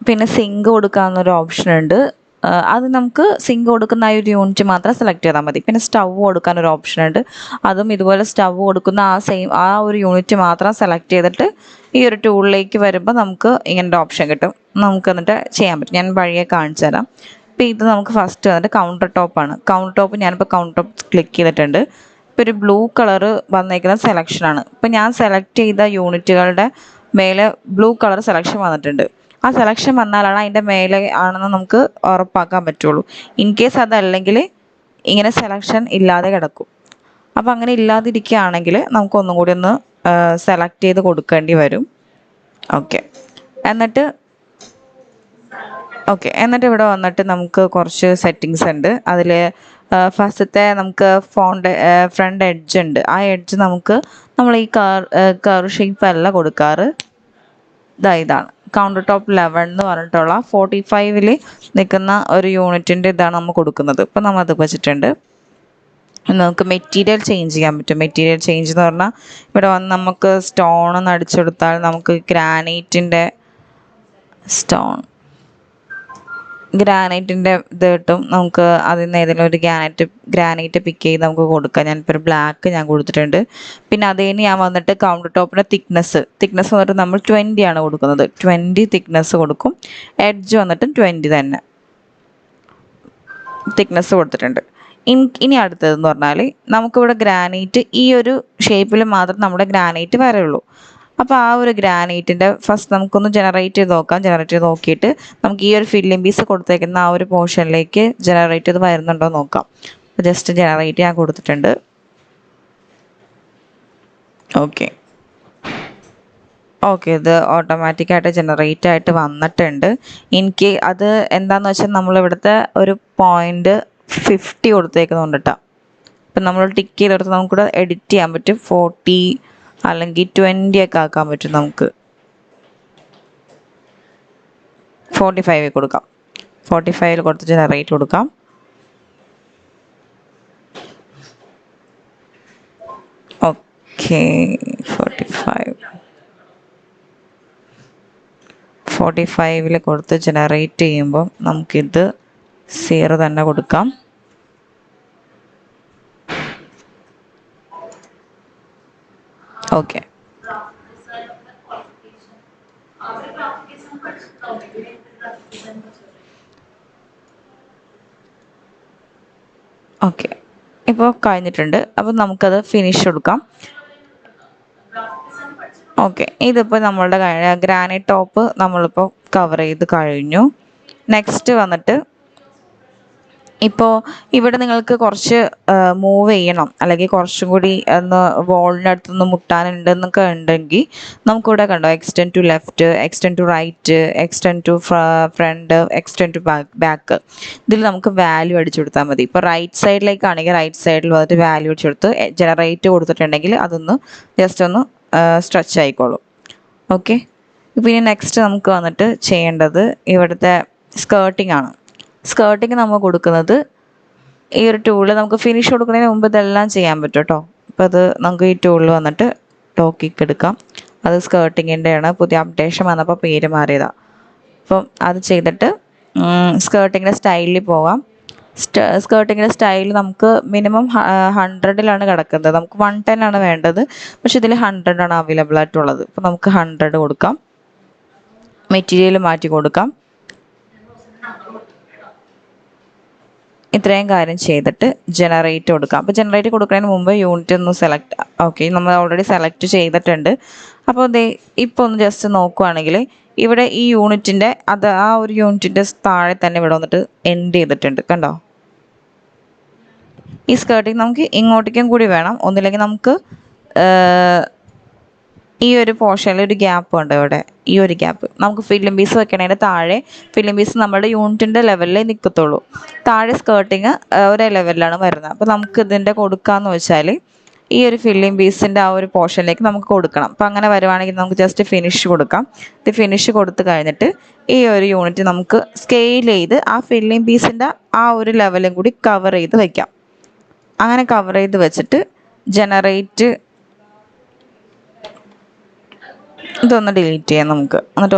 പിന്നെ zinc കൊടുക്കാവുന്നൊരു option ഉണ്ട്. അത് നമുക്ക് സിങ്ക് കൊടുക്കുന്ന ആ ഒരു യൂണിറ്റ് മാത്രം സെലക്ട് ചെയ്താൽ മതി. പിന്നെ സ്റ്റൗ കൊടുക്കാനൊരു ഓപ്ഷൻ ഉണ്ട്. അതും ഇതുപോലെ സ്റ്റൗ കൊടുക്കുന്ന ആ ഒരു യൂണിറ്റ് മാത്രം സെലക്ട് ചെയ്തിട്ട് ഈ ഒരു ടൂളിലേക്ക് വരുമ്പോൾ നമുക്ക് ഇങ്ങനത്തെ ഓപ്ഷൻ കിട്ടും. നമുക്ക് എന്നിട്ട് ചെയ്യാൻ പറ്റും. ഞാൻ വഴിയെ കാണിച്ചു തരാം. ഇപ്പോൾ ഇത് നമുക്ക് ഫസ്റ്റ് വന്നിട്ട് കൗണ്ടർ ടോപ്പാണ്. കൗണ്ടർ ടോപ്പ് ഞാനിപ്പോൾ കൗണ്ടർ ടോപ്പ് ക്ലിക്ക് ചെയ്തിട്ടുണ്ട്. ഇപ്പോൾ ഒരു ബ്ലൂ കളർ വന്നേക്കുന്ന സെലക്ഷനാണ്. ഇപ്പോൾ ഞാൻ സെലക്ട് ചെയ്ത യൂണിറ്റുകളുടെ മേലെ ബ്ലൂ കളർ സെലക്ഷൻ വന്നിട്ടുണ്ട്. ആ സെലക്ഷൻ വന്നാലാണ് അതിൻ്റെ മേലെ ആണെന്ന് നമുക്ക് ഉറപ്പാക്കാൻ പറ്റുള്ളൂ. ഇൻ കേസ് അതല്ലെങ്കിൽ ഇങ്ങനെ സെലക്ഷൻ ഇല്ലാതെ കിടക്കും. അപ്പോൾ അങ്ങനെ ഇല്ലാതിരിക്കുകയാണെങ്കിൽ നമുക്ക് ഒന്നും കൂടി ഒന്ന് സെലക്ട് ചെയ്ത് കൊടുക്കേണ്ടി വരും. ഓക്കെ എന്നിട്ട് ഇവിടെ വന്നിട്ട് നമുക്ക് കുറച്ച് സെറ്റിങ്സ് ഉണ്ട്. അതിൽ ഫസ്റ്റത്തെ നമുക്ക് ഫ്രണ്ട് എഡ്ജ് ഉണ്ട്. ആ എഡ്ജ് നമുക്ക് നമ്മൾ ഈ കർവ് ഷേപ്പ് അല്ല കൊടുക്കാറ്. ഇതാണ് കൗണ്ടർ ടോപ്പ് 11 എന്ന് പറഞ്ഞിട്ടുള്ള 45-ൽ നിൽക്കുന്ന ഒരു യൂണിറ്റിൻ്റെ ഇതാണ് നമ്മൾ കൊടുക്കുന്നത്. ഇപ്പം നമ്മൾ അത് വെച്ചിട്ടുണ്ട്. നമുക്ക് മെറ്റീരിയൽ ചേഞ്ച് ചെയ്യാൻ പറ്റും. മെറ്റീരിയൽ ചേഞ്ച് എന്ന് പറഞ്ഞാൽ ഇവിടെ വന്ന് നമുക്ക് സ്റ്റോൺ ഒന്ന് അടിച്ചെടുത്താൽ നമുക്ക് ഗ്രാനൈറ്റിൻ്റെ ഇത് കിട്ടും. നമുക്ക് അതിൽ നിന്ന് ഏതെങ്കിലും ഒരു ഗ്രാനൈറ്റ് പിക്ക് ചെയ്ത് നമുക്ക് കൊടുക്കാം. ഞാനിപ്പോൾ ഒരു ബ്ലാക്ക് ഞാൻ കൊടുത്തിട്ടുണ്ട്. പിന്നെ അതിന് ഞാൻ വന്നിട്ട് കൗണ്ടർ ടോപ്പിൻ്റെ തിക്നെസ് വന്നിട്ട് നമ്മൾ 20 ആണ് കൊടുക്കുന്നത്. 20 തിക്നെസ് കൊടുക്കും. എഡ്ജ് വന്നിട്ട് 20 തന്നെ തിക്നെസ് കൊടുത്തിട്ടുണ്ട്. ഇനി അടുത്തതെന്ന് പറഞ്ഞാൽ നമുക്കിവിടെ ഗ്രാനൈറ്റ് ഈ ഒരു ഷേപ്പിൽ മാത്രം നമ്മുടെ ഗ്രാനൈറ്റ് വരെയുള്ളൂ. അപ്പോൾ ആ ഒരു ഗ്രാനൈറ്റിൻ്റെ ഫസ്റ്റ് നമുക്കൊന്ന് ജനറേറ്റ് ചെയ്ത് നോക്കാം. ജനറേറ്റ് ചെയ്ത് നോക്കിയിട്ട് നമുക്ക് ഈ ഒരു ഫില്ലിംഗ് പീസ് കൊടുത്തേക്കുന്ന ആ ഒരു പോർഷനിലേക്ക് ജനറേറ്റ് ചെയ്ത് വരുന്നുണ്ടോ നോക്കാം. ജസ്റ്റ് ജനറേറ്റ് ചെയ്യാൻ കൊടുത്തിട്ടുണ്ട്. ഓക്കെ ഇത് ഓട്ടോമാറ്റിക്കായിട്ട് ജനറേറ്റ് ആയിട്ട് വന്നിട്ടുണ്ട്. അത് എന്താണെന്ന് വെച്ചാൽ നമ്മളിവിടുത്തെ ഒരു 0.50 കൊടുത്തേക്കുന്നുണ്ട് കേട്ടോ. ഇപ്പം നമ്മൾ ടിക്ക് ചെയ്തെടുത്ത് നമുക്കിവിടെ എഡിറ്റ് ചെയ്യാൻ പറ്റും. 40 അല്ലെങ്കിൽ 20 ഒക്കെ ആക്കാൻ പറ്റും. നമുക്ക് 45 കൊടുക്കാം. 45 കൊടുത്ത് ജനറേറ്റ് കൊടുക്കാം. ഓക്കെ 45-ൽ കൊടുത്ത് ജനറേറ്റ് ചെയ്യുമ്പോൾ നമുക്കിത് 0 തന്നെ കൊടുക്കാം. ഓക്കെ ഇപ്പോൾ കഴിഞ്ഞിട്ടുണ്ട്. അപ്പോൾ നമുക്കത് ഫിനിഷ് കൊടുക്കാം. ഇതിപ്പോൾ നമ്മളുടെ ഗ്രാനൈറ്റ് ടോപ്പ് നമ്മളിപ്പോൾ കവർ ചെയ്ത് കഴിഞ്ഞു. നെക്സ്റ്റ് വന്നിട്ട് ഇപ്പോൾ ഇവിടെ നിങ്ങൾക്ക് കുറച്ച് മൂവ് ചെയ്യണം, അല്ലെങ്കിൽ കുറച്ചും കൂടി ഒന്ന് വോളിനടുത്തൊന്ന് മുട്ടാനുണ്ടെന്നൊക്കെ ഉണ്ടെങ്കിൽ നമുക്കിവിടെ കണ്ടോ extend to left, extend to right, extend to front, extend to back. ഇതിൽ നമുക്ക് വാല്യൂ അടിച്ചു കൊടുത്താൽ മതി. ഇപ്പോൾ റൈറ്റ് സൈഡിലേക്കാണെങ്കിൽ റൈറ്റ് സൈഡിൽ വന്നിട്ട് വാല്യൂ അടിച്ചു കൊടുത്ത് ജനറേറ്റ് കൊടുത്തിട്ടുണ്ടെങ്കിൽ അതൊന്ന് ജസ്റ്റ് ഒന്ന് സ്ട്രെച്ച് ആയിക്കോളും. ഓക്കെ പിന്നെ നെക്സ്റ്റ് നമുക്ക് വന്നിട്ട് ചെയ്യേണ്ടത് ഇവിടുത്തെ സ്കേർട്ടിംഗ് ആണ്. സ്കേർട്ടിങ് നമ്മൾ കൊടുക്കുന്നത് ഈ ഒരു ടൂളിൽ നമുക്ക് ഫിനിഷ് കൊടുക്കുന്നതിന് മുമ്പ് ഇതെല്ലാം ചെയ്യാൻ പറ്റും കേട്ടോ. അപ്പോൾ അത് നമുക്ക് ഈ ടൂളിൽ വന്നിട്ട് ടോക്കിക്ക് എടുക്കാം. അത് സ്കേർട്ടിങ്ങിൻ്റെയാണ്. പുതിയ അപ്ഡേഷൻ വന്നപ്പോൾ പേര് മാറിയതാണ്. അപ്പം അത് ചെയ്തിട്ട് സ്കേർട്ടിങ്ങിൻ്റെ സ്റ്റൈലിൽ പോകാം. സ്കേർട്ടിങ്ങിൻ്റെ സ്റ്റൈൽ നമുക്ക് മിനിമം 100-ലാണ് കിടക്കുന്നത്. നമുക്ക് 110 ആണ് വേണ്ടത്, പക്ഷെ ഇതിൽ 100 ആണ് അവൈലബിൾ ആയിട്ടുള്ളത്. അപ്പോൾ നമുക്ക് 100 കൊടുക്കാം. മെറ്റീരിയൽ മാറ്റി കൊടുക്കാം. ഇത്രയും കാര്യം ചെയ്തിട്ട് ജനറേറ്റ് കൊടുക്കാം. അപ്പോൾ ജനറേറ്റ് കൊടുക്കുന്നതിന് മുമ്പ് യൂണിറ്റ് ഒന്ന് സെലക്ട് നമ്മൾ ഓൾറെഡി സെലക്ട് ചെയ്തിട്ടുണ്ട്. അപ്പോൾ ഇപ്പോൾ ഒന്ന് ജസ്റ്റ് നോക്കുവാണെങ്കിൽ ഇവിടെ ഈ യൂണിറ്റിൻ്റെ ആ ഒരു യൂണിറ്റിൻ്റെ താഴെ തന്നെ ഇവിടെ വന്നിട്ട് എൻഡ് ചെയ്തിട്ടുണ്ട്. കണ്ടോ? ഈ സ്കേർട്ടിങ് നമുക്ക് ഇങ്ങോട്ടേക്കും കൂടി വേണം. ഒന്നില്ലെങ്കിൽ നമുക്ക് ഈ ഒരു പോർഷനിൽ ഒരു ഗ്യാപ്പ് ഉണ്ട്. ഇവിടെ ഈ ഒരു ഗ്യാപ്പ് നമുക്ക് ഫില്ലിംഗ് പീസ് വെക്കണതിൻ്റെ താഴെ ഫില്ലിംഗ് പീസ് നമ്മുടെ യൂണിറ്റിൻ്റെ ലെവലിലേ നിൽക്കത്തുള്ളൂ. താഴെ സ്കേർട്ടിങ് ഒരേ ലെവലിലാണ് വരുന്നത്. അപ്പോൾ നമുക്ക് ഇതിൻ്റെ കൊടുക്കാമെന്ന് വെച്ചാൽ ഈ ഒരു ഫില്ലിംഗ് പീസിൻ്റെ ആ ഒരു പോർഷനിലേക്ക് നമുക്ക് കൊടുക്കണം. അപ്പോൾ അങ്ങനെ വരുവാണെങ്കിൽ നമുക്ക് ജസ്റ്റ് ഫിനിഷ് കൊടുക്കാം. ഇത് ഫിനിഷ് കൊടുത്ത് കഴിഞ്ഞിട്ട് ഈ ഒരു യൂണിറ്റ് നമുക്ക് സ്കെയിൽ ചെയ്ത് ആ ഫില്ലിംഗ് പീസിൻ്റെ ആ ഒരു ലെവലും കൂടി കവർ ചെയ്ത് വയ്ക്കാം. അങ്ങനെ കവർ ചെയ്ത് വെച്ചിട്ട് ജനറേറ്റ് ഇതൊന്ന് ഡിലീറ്റ് ചെയ്യാം നമുക്ക്. എന്നിട്ട്